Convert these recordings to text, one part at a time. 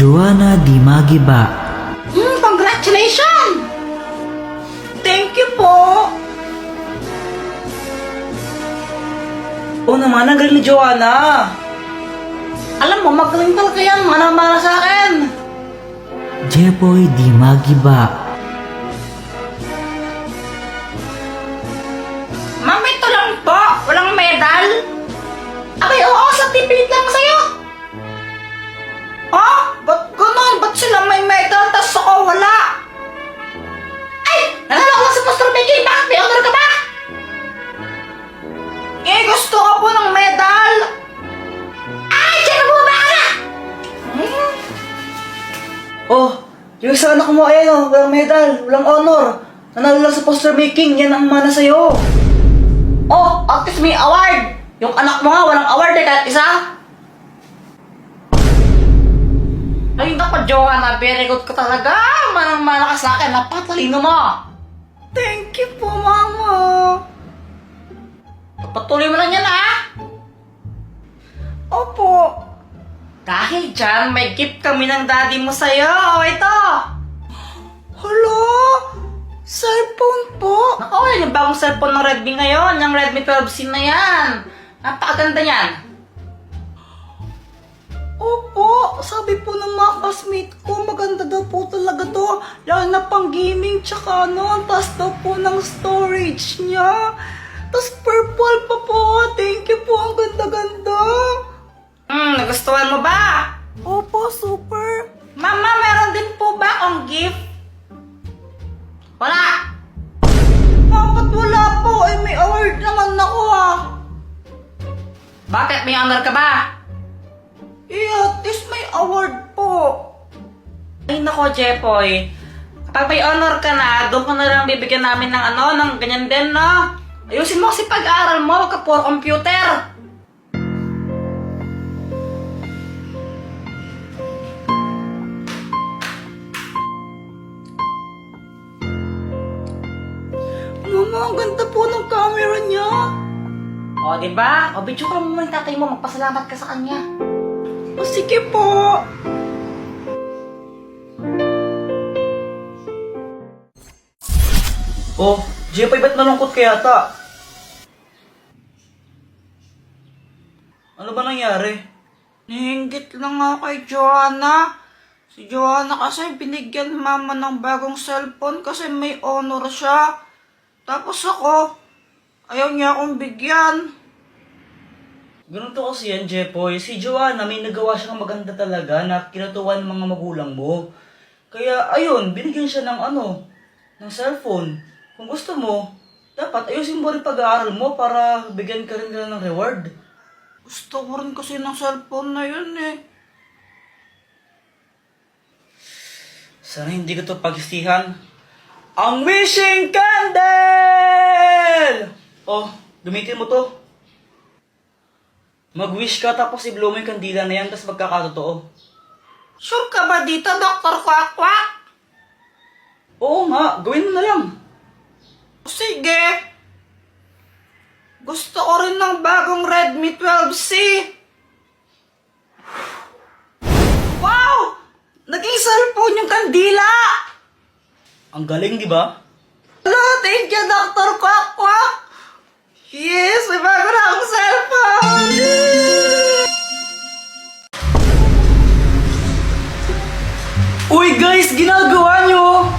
Joanna Di Magiba. Congratulations! Thank you po! Oo naman, ang galing ni Joanna! Alam mo, magaling talaga yan, manang-mana sa akin! Jepoy Di Magiba. Ma'am, ito lang po, walang medal! Abay, oo, sa TV lang sa'yo! Ha? Ba't ganun? Ba't sila may medal, tas ako wala? Ay! Nanalo ko lang sa poster making, bakit may honor ka ba? Eh, gusto ko po ng medal! Ay! Diyan na bumaba ka na! Oh, yung isa anak mo, ayan oh, walang medal, walang honor. Nanalo lang sa poster making, yan ang mana sa'yo. Oh, at least may award! Yung anak mo nga, walang award eh, kahit isa. Ay, naku, Joanna, very good ka talaga. Manang-mana ka sa akin, napatalino mo. Thank you po, Mama. Patuloy mo lang yan, ha? Opo. Dahil dyan, may gift kami ng daddy mo sa'yo. O, ito. Hello? Cellphone po? Naku, yung bagong cellphone ng Redmi ngayon. Yung Redmi 12C na yan. Napakaganda yan. Opo, sabi po ng mga classmate ko, maganda daw po talaga to. Lalo na pang gaming, tsaka ano, ang taas daw po ng storage niya. Tapos purple pa po. Thank you po, ang ganda-ganda. Nagustuhan mo ba? Opo, super. Mama, meron din po ba akong gift? Wala. Bakit wala po? Eh, may award naman ako ah. Bakit? May honor ka ba? At least may award po. Ay nako, Jepoy. Kapag may honor ka na, doon ka na lang bibigyan namin ng ano, ng ganyan din, no? Ayusin mo kasi pag-aaral mo, wag ka puro computer. Mama, ang ganda po ng camera niya. O, diba? O, video ka mo yung tatay mo, magpasalamat ka sa kanya. O, sige po. Oh, Jepoy, ba't malungkot ka yata? Ano ba nangyari? Nahinggit lang ako kay Joanna. Si Joanna kasi binigyan mama ng bagong cellphone kasi may honor siya. Tapos ako, ayaw niya akong bigyan. Ganun to kasi yan, Jepoy. Si Joanna, may nagawa siya ng maganda talaga na kinatuwa ng mga magulang mo. Kaya, ayun, binigyan siya ng ng cellphone. Kung gusto mo, dapat ayusin mo rin pag-aaral mo para bigyan ka rin nila ng reward. Gusto ko rin kasi ng cellphone na yun eh. Sana hindi ko to pagsistihan. Ang wishing candle! Oh, gamitin mo to. Mag-wish ka tapos i-blow mo yung kandila na yan tapos magkakatotoo. Sure ka ba dito, Dr. Quack-Quack? Oo nga, gawin mo na lang. Sige. Gusto ko rin ng bagong Redmi 12C. Wow! Naging cellphone yung kandila! Ang galing, di ba? Hello, thank you, Dr. Quack-Quack! Yes, may bago na akong cellphone! Uy guys, ginagawa nyo!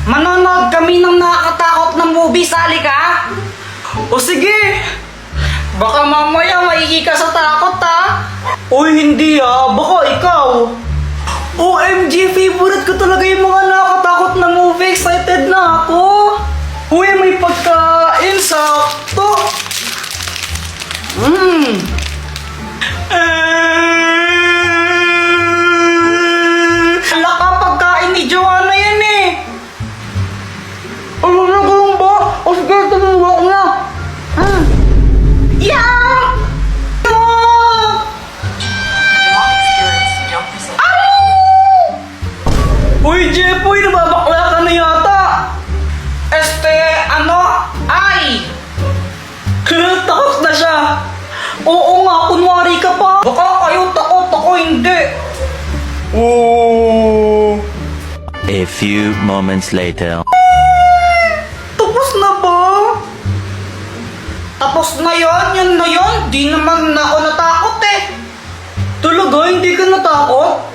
Manonood kami ng nakakatakot na movie, sali ka? O sige! Baka mamaya maigi ka sa takot ha? Uy, hindi baka ikaw! OMG, favorite ko talaga yung mga nakakatakot na movie. Excited na ako. Uy, may pagkain. Sakto. Hala ka, pagkain ni Joanna yan eh. Ano na gawin ba? O sige, tumuwa ko na. Yeah! Uy, Jepoy, nababakla ka na yata! Ay! Oh! A few moments later. Tapos na ba? Tapos na yun? Yun na yun? Di naman na ako natakot eh. Talaga? Hindi ka natakot?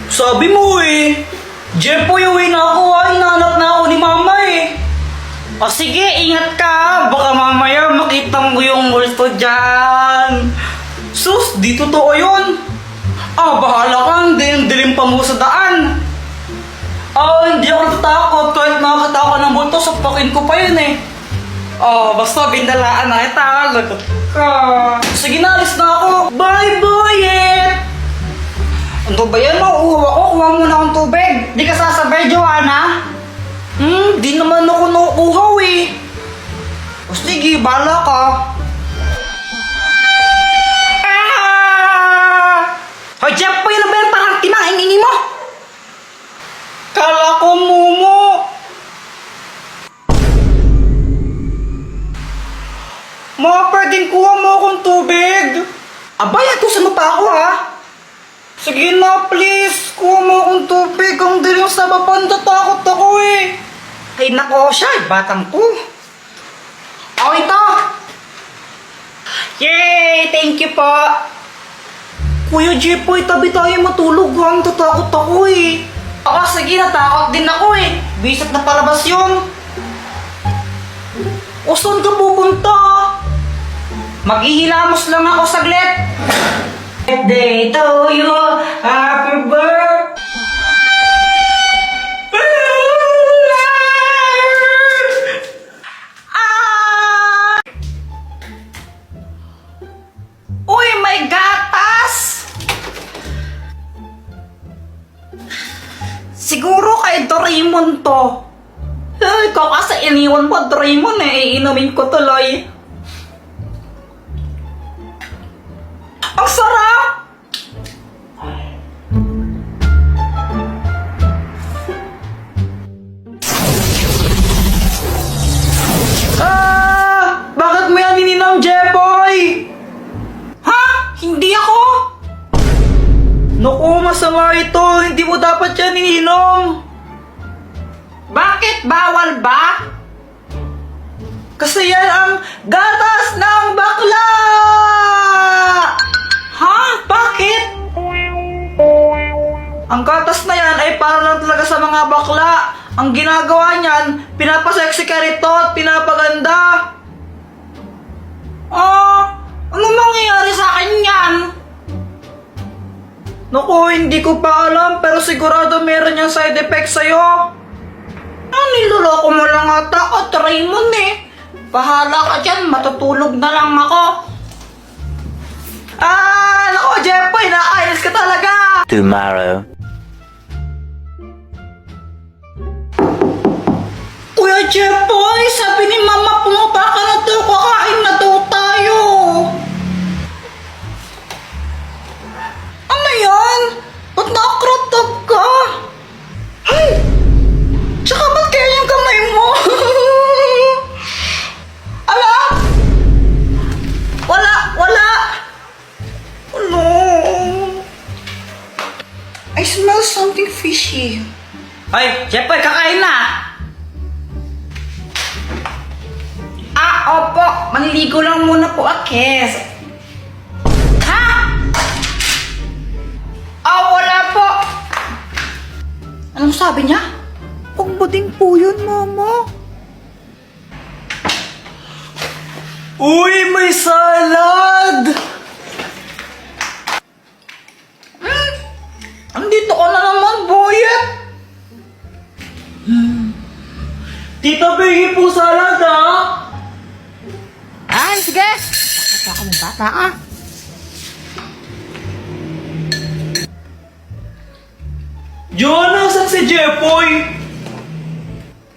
Sabi mo eh. Jepoy, uwi na ako ah. Hinahanap na ako ni mama eh. O sige, ingat ka. Baka mamaya makita mo yung multo dyan. Sus, di totoo yun. Bahala ka. Hindi dilim pa mo sa daan. Hindi ako natatakot. Kahit nakakita ako ng multo, sapakin ko pa yun eh. Basta bindalaan na kita. Lagot ka. Sige na, alis na ako. Bye, boyet! Ano ba yan? Mauuhaw ako. Kuha muna akong tubig. Di ka sasabay, Joanna? Di naman ako nauuhaw eh. O sige, bala ka. Hoy, Jeff, pa yun na ba yan? Parang timang ingingi mo. Kala ko, Mumu. Mga pwedeng kuha mo akong tubig. Abay, atusan mo pa ako ha. Sige na, please. Kuha mo akong tubig. Ang dilim sa bapan, tatakot ako eh. Ay nako siya, batang ko. Ito. Yay! Thank you po. Kuya Jepoy, tabi tayo matulog ha. Tatakot ako eh. Sige, natakot din ako eh. Bisat na palabas yun. O saan ka pupunta? Maghihilamos lang ako saglit. Birthday to you, happy birthday. Uy, may gatas! Siguro kay Doraemon to. Ikaw kasi iniwan mo, Doraemon eh. Iinumin ko tuloy. Ang sarap! Bakit mo yan ininom, Jepoy? Ha? Hindi ako? Naku, masama ito. Hindi mo dapat yan ininom. Bakit? Bawal ba? Kasi yan ang gatas ng bakla! Ha? Bakit? Ang gatas na yan ay para lang talaga sa mga bakla. Ang ginagawa niyan, pinapasexy ka rito at pinapaganda. Ano mangyayari sa akin yan? Naku, hindi ko pa alam pero sigurado meron yung side effects sa'yo. Niloloko mo lang ata at Raymond eh. Bahala ka dyan, matutulog na lang ako. Naku, Jepoy, nakainis ka talaga. Tomorrow. Kuya Jepoy, sabi ni Mama, pumunta ka na daw, kakain na daw tayo. Ano yan? Ba't naka-crop top ka? Ay! Tsaka ba't kaya yung kamay mo? Ala? Wala! Ano? I smell something fishy. Ay, Jepoy, kakain na! Opo. Maniligo lang muna po, Akes. Ha? Wala po. Anong sabi niya? Pagbading po yun, Mama. Uy, may salad! Andito ka na naman, Boyet. Tita, bigay po salad, ha? Sige. Bata ka mong bata, Joanna, saan si Jepoy?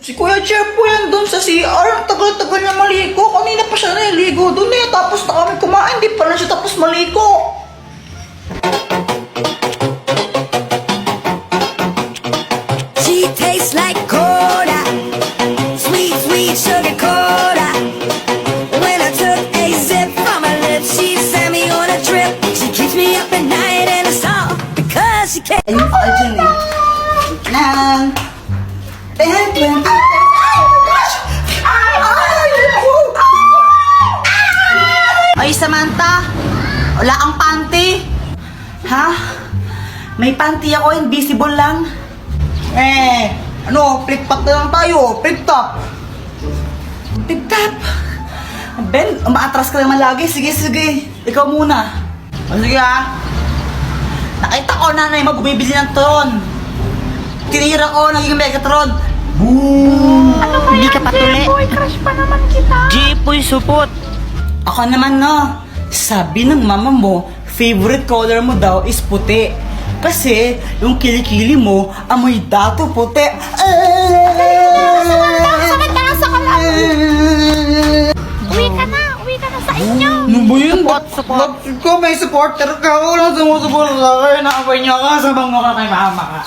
Si Kuya Jepoy andun sa CR. Tagal-tagal niya maligo. Kanina pa siya naligo dun eh. Tapos na kami kumain. Di pa na siya tapos maligo. She tastes like 10, 20, 30. Oh my gosh! Ay, Samantha! Wala kang panty? Ha? May panty ako, invisible lang. Ano, flip-top na lang tayo. Flip-top. Flip-top. Ben, umaatras ka naman lagi. Sige, sige. Ikaw muna. O sige ha. Nakita ko nanay mo bumibili ng Tron. Tinira ko, naging Megatron. Boom! Hindi ka patuli. Boy, crush pa naman kita. Jipoy supot. Ako naman no. Sabi ng mama mo, favorite color mo daw is puti. Kasi yung kilikili mo, amoy dato puti. Sakit ka na sa kalam. Uwi ka na sa inyo. Ano ba yun? Support. Ko may supporter ka. Walang sumusuporta sa akin. Nakapay niya ka. Sabang mo ka kay mama ka.